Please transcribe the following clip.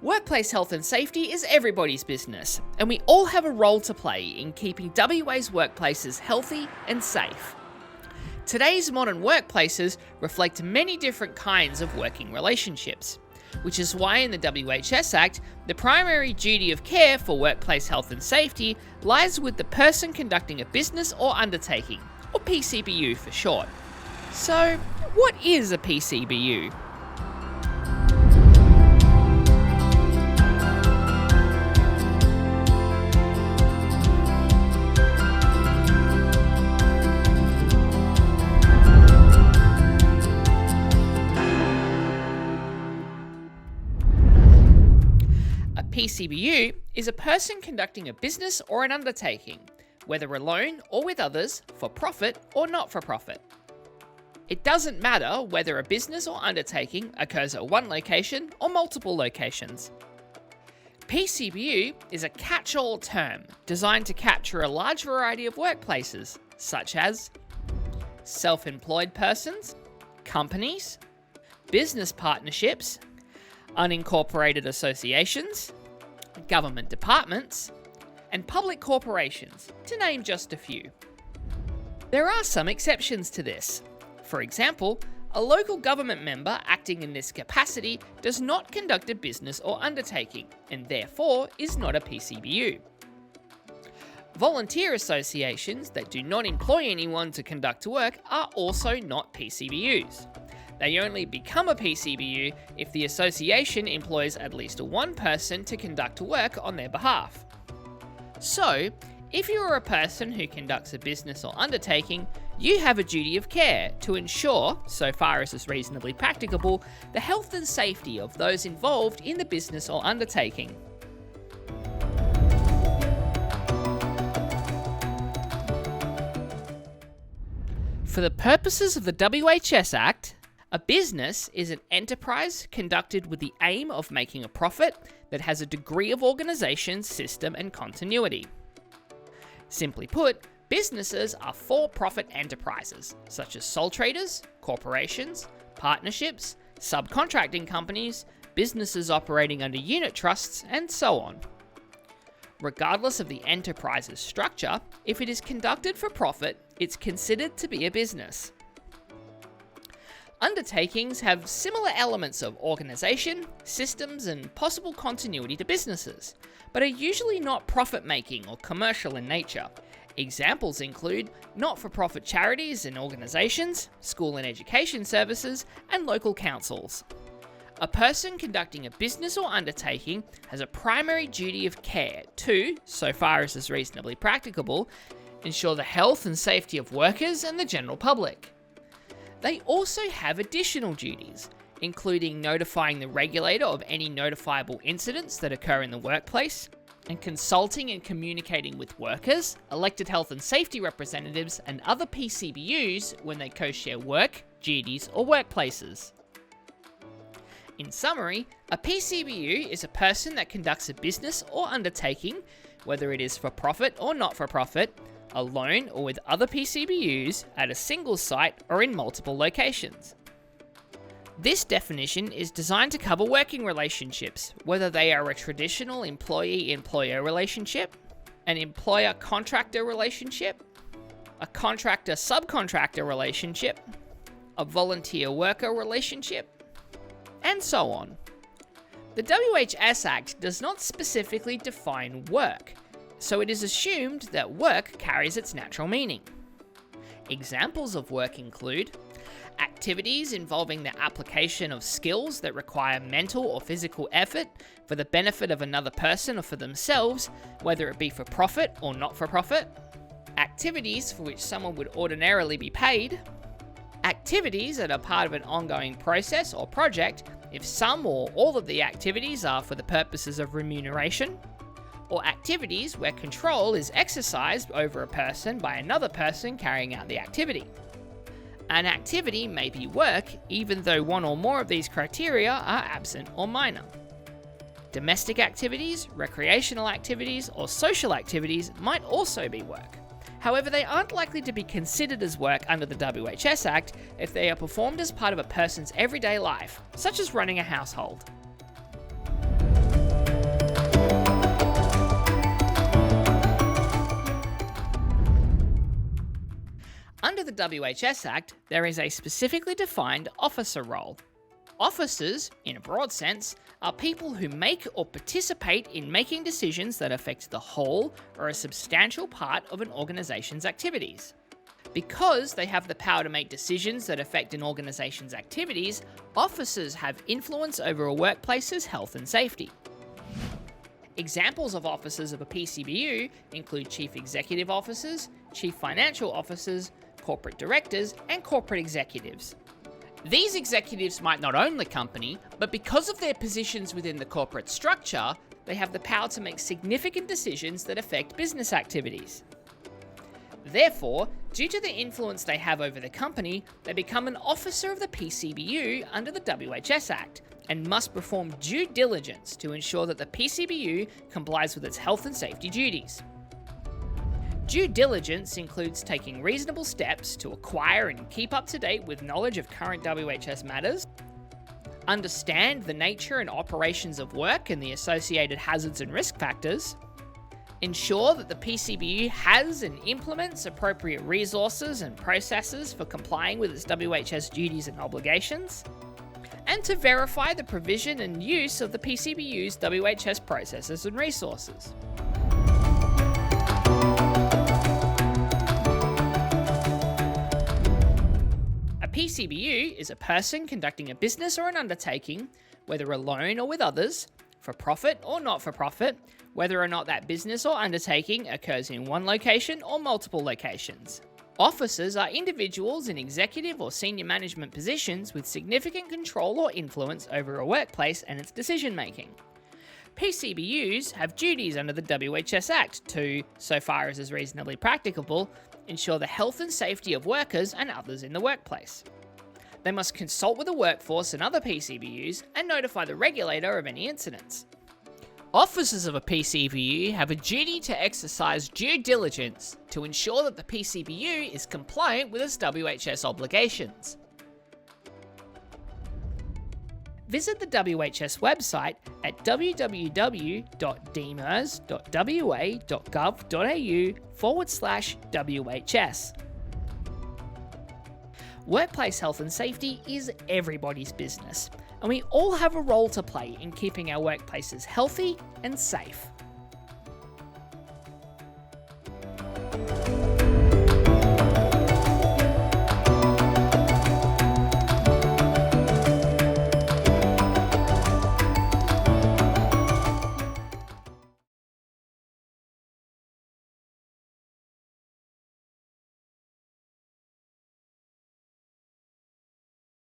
Workplace health and safety is everybody's business, and we all have a role to play in keeping WA's workplaces healthy and safe. Today's modern workplaces reflect many different kinds of working relationships, which is why in the WHS Act, the primary duty of care for workplace health and safety lies with the person conducting a business or undertaking, or PCBU for short. So, what is a PCBU? PCBU is a person conducting a business or an undertaking, whether alone or with others, for profit or not for profit. It doesn't matter whether a business or undertaking occurs at one location or multiple locations. PCBU is a catch-all term designed to capture a large variety of workplaces, such as self-employed persons, companies, business partnerships, unincorporated associations, government departments, and public corporations, to name just a few. There are some exceptions to this. For example, a local government member acting in this capacity does not conduct a business or undertaking, and therefore is not a PCBU. Volunteer associations that do not employ anyone to conduct work are also not PCBUs. They only become a PCBU if the association employs at least one person to conduct work on their behalf. So, if you are a person who conducts a business or undertaking, you have a duty of care to ensure, so far as is reasonably practicable, the health and safety of those involved in the business or undertaking. For the purposes of the WHS Act, a business is an enterprise conducted with the aim of making a profit that has a degree of organisation, system, and continuity. Simply put, businesses are for-profit enterprises, such as sole traders, corporations, partnerships, subcontracting companies, businesses operating under unit trusts, and so on. Regardless of the enterprise's structure, if it is conducted for profit, it's considered to be a business. Undertakings have similar elements of organisation, systems, and possible continuity to businesses, but are usually not profit-making or commercial in nature. Examples include not-for-profit charities and organisations, school and education services, and local councils. A person conducting a business or undertaking has a primary duty of care to, so far as is reasonably practicable, ensure the health and safety of workers and the general public. They also have additional duties, including notifying the regulator of any notifiable incidents that occur in the workplace, and consulting and communicating with workers, elected health and safety representatives, and other PCBUs when they co-share work, duties, or workplaces. In summary, a PCBU is a person that conducts a business or undertaking, whether it is for profit or not for profit, alone or with other PCBUs at a single site or in multiple locations. This definition is designed to cover working relationships, whether they are a traditional employee-employer relationship, an employer-contractor relationship, a contractor-subcontractor relationship, a volunteer-worker relationship, and so on. The WHS Act does not specifically define work, so it is assumed that work carries its natural meaning. Examples of work include activities involving the application of skills that require mental or physical effort for the benefit of another person or for themselves, whether it be for profit or not for profit, activities for which someone would ordinarily be paid, activities that are part of an ongoing process or project if some or all of the activities are for the purposes of remuneration, or activities where control is exercised over a person by another person carrying out the activity. An activity may be work even though one or more of these criteria are absent or minor. Domestic activities, recreational activities, or social activities might also be work. However, they aren't likely to be considered as work under the WHS Act if they are performed as part of a person's everyday life, such as running a household. WHS Act, there is a specifically defined officer role. Officers, in a broad sense, are people who make or participate in making decisions that affect the whole or a substantial part of an organization's activities. Because they have the power to make decisions that affect an organization's activities, officers have influence over a workplace's health and safety. Examples of officers of a PCBU include Chief Executive Officers, Chief Financial Officers, Corporate Directors, and Corporate Executives. These executives might not own the company, but because of their positions within the corporate structure, they have the power to make significant decisions that affect business activities. Therefore, due to the influence they have over the company, they become an officer of the PCBU under the WHS Act and must perform due diligence to ensure that the PCBU complies with its health and safety duties. Due diligence includes taking reasonable steps to acquire and keep up to date with knowledge of current WHS matters, understand the nature and operations of work and the associated hazards and risk factors, ensure that the PCBU has and implements appropriate resources and processes for complying with its WHS duties and obligations, and to verify the provision and use of the PCBU's WHS processes and resources. A PCBU is a person conducting a business or an undertaking, whether alone or with others, for profit or not for profit, whether or not that business or undertaking occurs in one location or multiple locations. Officers are individuals in executive or senior management positions with significant control or influence over a workplace and its decision-making. PCBUs have duties under the WHS Act to, so far as is reasonably practicable, ensure the health and safety of workers and others in the workplace. They must consult with the workforce and other PCBUs and notify the regulator of any incidents. Officers of a PCBU have a duty to exercise due diligence to ensure that the PCBU is compliant with its WHS obligations. Visit the WHS website at www.demers.wa.gov.au/WHS. Workplace health and safety is everybody's business, and we all have a role to play in keeping our workplaces healthy and safe.